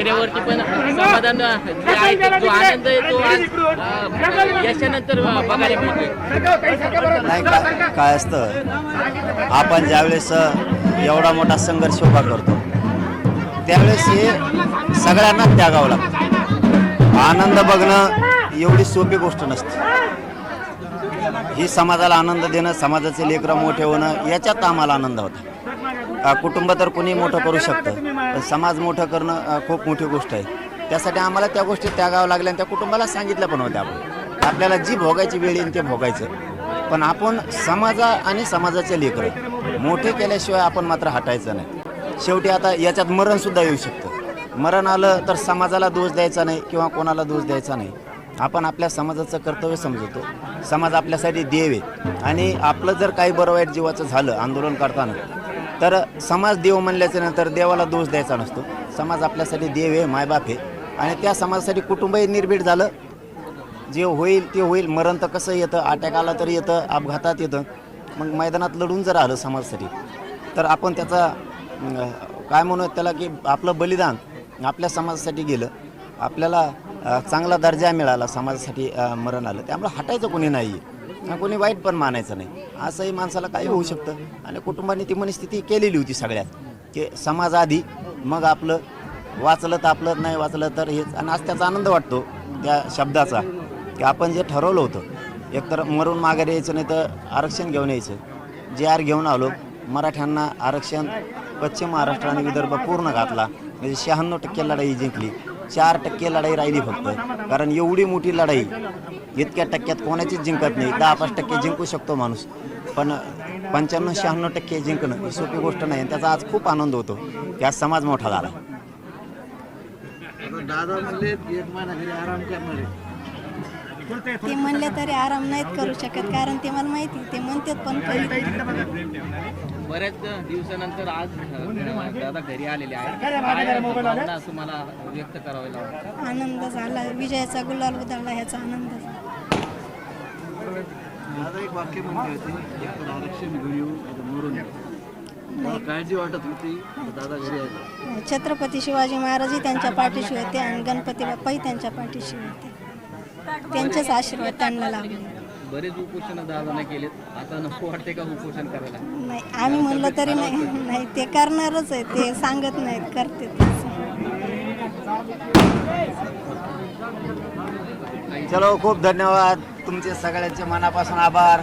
चेहऱ्यावरती पण समाधान जे आहे जो आनंद आहे तो याच्यानंतर बघायला मिळतोय. नाही काय असतं, आपण ज्यावेळेस एवढा मोठा संघर्ष उभा करतो त्यावेळेस हे सगळ्यांना त्यागावं लागतं. आनंद बघणं एवढी सोपी गोष्ट नसते. ही समाजाला आनंद देणं, समाजाचे लेकरं मोठे होणं, याच्यात आम्हाला आनंद होता. कुटुंब तर कोणी मोठं करू शकतं, पण समाज मोठं करणं खूप मोठी गोष्ट आहे. त्यासाठी आम्हाला त्या गोष्टी त्यागावं लागल्या आणि त्या कुटुंबाला सांगितलं पण होतं आपण आपल्याला जी भोगायची वेळ येईल ते भोगायचं. पण आपण आणि समाजाचे लेकरं मोठे केल्याशिवाय आपण मात्र हटायचं नाही. शेवटी आता याच्यात मरणसुद्धा येऊ शकतं. मरण आलं तर समाजाला दोष द्यायचा नाही किंवा कोणाला दोष द्यायचा नाही. आपण आपल्या समाजाचं कर्तव्य समजतो. समाज आपल्यासाठी देव आहे आणि आपलं जर काही बरं वाईट जीवाचं झालं आंदोलन करताना तर समाज देव म्हणल्याच्या नंतर देवाला दोष द्यायचा नसतो. समाज आपल्यासाठी देव आहे, मायबाप आहे आणि त्या समाजासाठी कुटुंबही निर्भीड झालं. जे होईल ते होईल. मरण तर कसं येतं, अटॅक आला तरी येतं, अपघातात येतं. मग मैदानात लढून जर आलं समाजासाठी तर आपण त्याचा काय म्हणू त्याला की आपलं बलिदान आपल्या समाजासाठी गेलं, आपल्याला चांगला दर्जा मिळाला, समाजासाठी मरण आलं. त्यामुळे हटायचं कोणी नाही आहे, कोणी वाईट पण मानायचं नाही. असंही माणसाला काही होऊ शकतं आणि कुटुंबाने ती मनस्थिती केलेली होती सगळ्यात की समाज आधी मग आपलं. वाचलं तर आपलं, नाही वाचलं तर हेच. आणि आज त्याचा आनंद वाटतो त्या शब्दाचा की आपण जे ठरवलं होतं एकतर मरून माघारी यायचं नाही तर आरक्षण घेऊन यायचं. JR घेऊन आलो. मराठ्यांना आरक्षण पश्चिम महाराष्ट्र आणि विदर्भ पूर्ण घातला. म्हणजे 96% लढाई जिंकली. 4% लढाई राहिली फक्त. कारण एवढी मोठी लढाई इतक्या टक्क्यात कोणाचीच जिंकत नाही. 10-5% जिंकू शकतो माणूस, पण 95-96% जिंकणं ही सोपी गोष्ट नाही. त्याचा आज खूप आनंद होतो की आज समाज मोठा झाला. ते म्हणले तरी आराम नाहीत करू शकत, कारण ते मला माहिती ते म्हणतात पण बऱ्याच दिवसानंतर आज दादा घरी आलेले आहेत. तुम्हाला व्यक्त करावे लागेल. आनंद झाला, विजयाचा गुलाल उधळला ह्याचा आनंद झाला. एक वाक्य म्हणली होती, आरक्षण घेऊन काळजी वाटत होती. दादा घरी आले. छत्रपती शिवाजी महाराजही त्यांच्या पाठीशी होते आणि गणपती बाप्पाही त्यांच्या पाठीशी होते. त्यांचेच आशीर्वाद त्यांना लाभले. बरेच उपोषण दादाने केलेत, आता नको वाटते का उपोषण करायला? नाही, आम्ही म्हणलं तरी नाही, ते करणारच आहे. ते सांगत नाहीत, करते. चलो, खूप धन्यवाद तुमचे सगळ्यांचे मनापासून आभार.